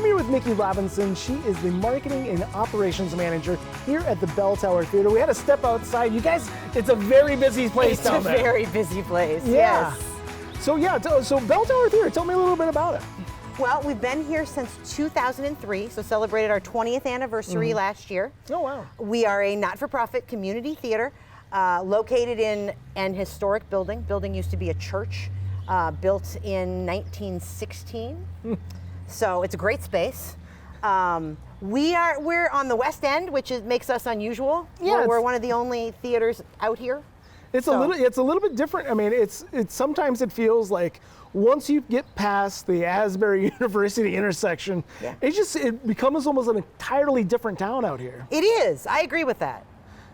here with Nikki Robinson. She is the marketing and operations manager here at the Bell Tower Theater. We had to step outside. You guys, it's a very busy place down there. It's a very busy place, yeah. yes. So Bell Tower Theater, tell me a little bit about it. Well, we've been here since 2003, so celebrated our 20th anniversary last year. Oh, wow. We are a not-for-profit community theater located in an historic building. Building used to be a church, built in 1916. So it's a great space. We're on the West End, which makes us unusual. Yeah, we're one of the only theaters out here. It's a little bit different. I mean, it's sometimes it feels like once you get past the Asbury University intersection, it becomes almost an entirely different town out here. It is. I agree with that.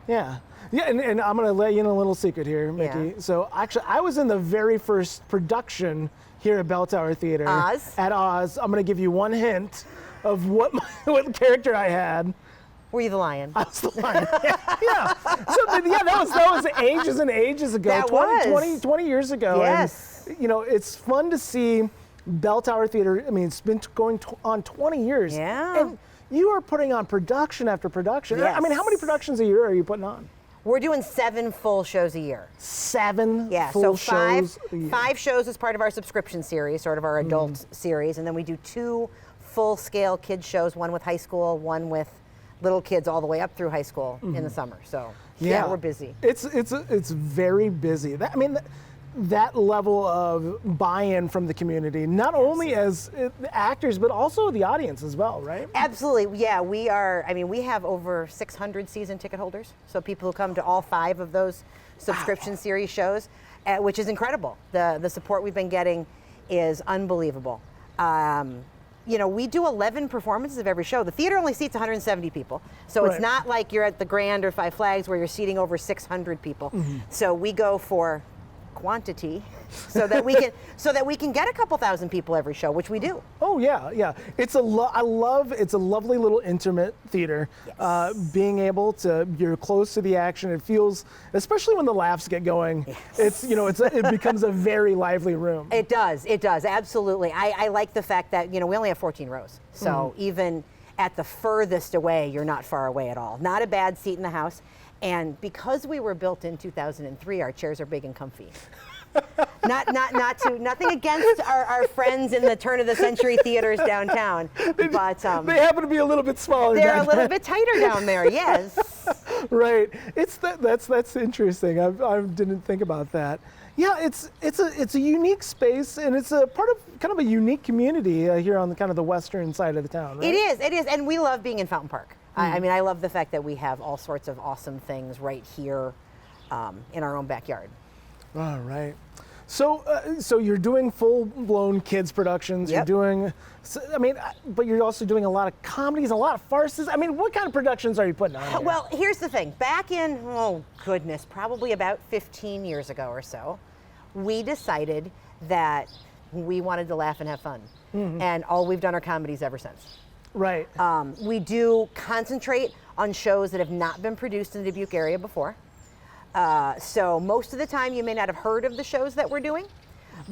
Yeah. Yeah, and I'm going to let you in a little secret here, Mickey. Yeah. So actually, I was in the very first production here at Bell Tower Theater. Oz? At Oz. I'm going to give you one hint of what character I had. Were you the lion? I was the lion. Yeah. So that was ages and ages ago. That 20 years ago. Yes. And, it's fun to see Bell Tower Theater. I mean, it's been going on 20 years. Yeah. And you are putting on production after production. Yes. I mean, how many productions a year are you putting on? We're doing 7 full shows a year. 7 so full shows a year. 5 shows as part of our subscription series, sort of our adult series, and then we do 2 full-scale kids shows, one with high school, one with little kids all the way up through high school in the summer. So yeah, we're busy. It's very busy. That level of buy-in from the community, not only as actors, but also the audience as well, right? Absolutely, yeah. We have over 600 season ticket holders, so people who come to all 5 of those subscription series shows, which is incredible. The support we've been getting is unbelievable. We do 11 performances of every show. The theater only seats 170 people, so It's not like you're at the Grand or Five Flags where you're seating over 600 people. So we go for quantity so that we can get a couple thousand people every show, which we do. Oh yeah. It's a lovely little intimate theater. Yes. Being able you're close to the action. It feels, especially when the laughs get going, it becomes a very lively room. It does, absolutely. I like the fact that, we only have 14 rows. So even at the furthest away, you're not far away at all. Not a bad seat in the house. And because we were built in 2003, our chairs are big and comfy. Nothing against our friends in the turn of the century theaters downtown, but they happen to be a little bit smaller. They're a little bit tighter down there. Yes. Right. That's interesting. I didn't think about that. Yeah, it's a unique space, and it's a part of kind of a unique community here on the kind of the western side of the town. Right? It is, and we love being in Fountain Park. I love the fact that we have all sorts of awesome things right here in our own backyard. All right. So you're doing full-blown kids productions. Yep. You're doing, but you're also doing a lot of comedies, a lot of farces. I mean, what kind of productions are you putting on here? Well, here's the thing. Back in, probably about 15 years ago or so, we decided that we wanted to laugh and have fun. And all we've done are comedies ever since. Right. We do concentrate on shows that have not been produced in the Dubuque area before. So most of the time you may not have heard of the shows that we're doing,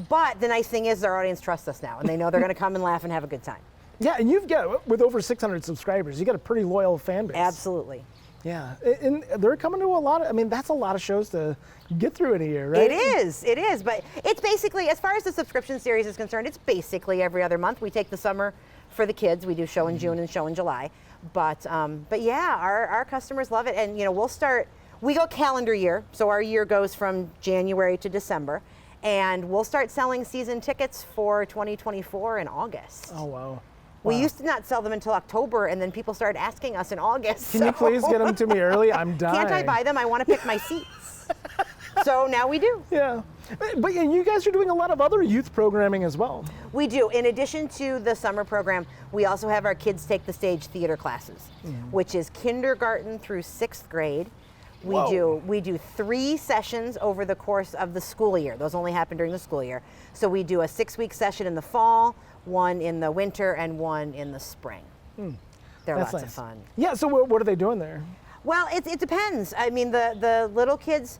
but the nice thing is our audience trusts us now, and they know they're going to come and laugh and have a good time. Yeah, and you've got, with over 600 subscribers, you got a pretty loyal fan base. Absolutely. Yeah, and they're coming to a lot of, that's a lot of shows to get through in a year, right? It is, but it's basically, as far as the subscription series is concerned, it's basically every other month. We take the summer for the kids. We do show in June and show in July. But yeah, our customers love it. And we go calendar year. So our year goes from January to December. And we'll start selling season tickets for 2024 in August. Oh, wow. We used to not sell them until October, and then people started asking us in August. Can you please get them to me early? I'm dying. Can't I buy them? I want to pick my seats. So now we do. Yeah. But you guys are doing a lot of other youth programming as well. We do. In addition to the summer program, we also have our Kids Take the Stage theater classes, which is kindergarten through 6th grade. We do 3 sessions over the course of the school year. Those only happen during the school year. So we do a 6-week session in the fall, 1 in the winter, and 1 in the spring. They're lots of fun. Yeah, so what are they doing there? Well, it depends. The little kids,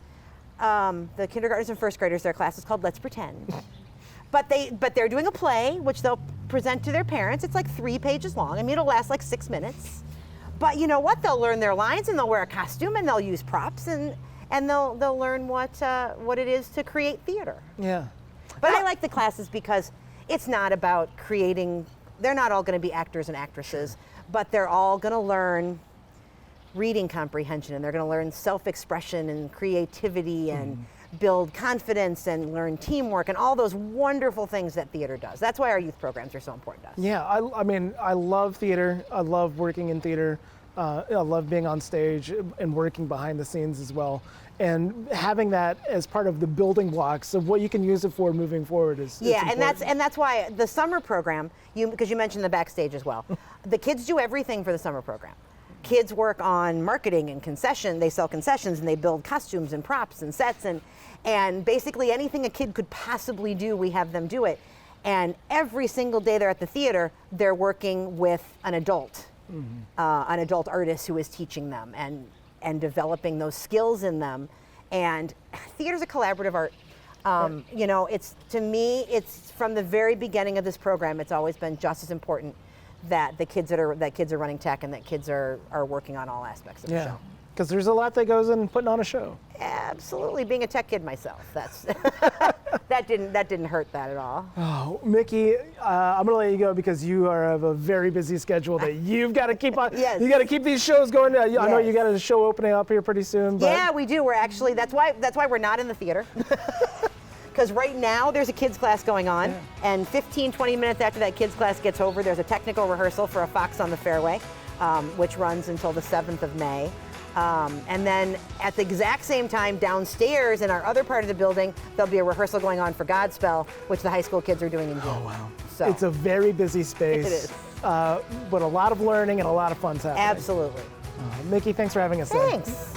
the kindergartners and 1st graders, their class is called Let's Pretend. But they're doing a play, which they'll present to their parents. It's like 3 pages long. I mean, it'll last like 6 minutes. But you know what? They'll learn their lines, and they'll wear a costume, and they'll use props, and they'll learn what it is to create theater. Yeah. But I like the classes because it's not about creating. They're not all going to be actors and actresses, but they're all going to learn reading comprehension, and they're going to learn self-expression and creativity and build confidence and learn teamwork and all those wonderful things that theater does. That's why our youth programs are so important to us. Yeah, I mean, I love theater. I love working in theater. I love being on stage and working behind the scenes as well. And having that as part of the building blocks of what you can use it for moving forward is and that's why the summer program, because you mentioned the backstage as well. The kids do everything for the summer program. Kids work on marketing and concession. They sell concessions and they build costumes and props and sets and basically anything a kid could possibly do, we have them do it. And every single day they're at the theater, they're working with an adult artist who is teaching them and developing those skills in them. And theater's a collaborative art. You know, to me, it's from the very beginning of this program, it's always been just as important that the kids that kids are running tech and that kids are working on all aspects of the show. Because there's a lot that goes in putting on a show. Absolutely, being a tech kid myself, that's that didn't hurt that at all. Oh, Mickey, I'm gonna let you go because you have a very busy schedule that you've got to keep on. Yes. You got to keep these shows going. I know you got a show opening up here pretty soon. But yeah, we do. We're actually that's why we're not in the theater. Because right now there's a kids class going on, and 15-20 minutes after that kids class gets over, there's a technical rehearsal for A Fox on the Fairway, which runs until the 7th of May. And then at the exact same time downstairs in our other part of the building, there'll be a rehearsal going on for Godspell, which the high school kids are doing in June. Oh, wow. So it's a very busy space. It is. But a lot of learning and a lot of fun's happening. Absolutely. Mickey, thanks for having us. Thanks.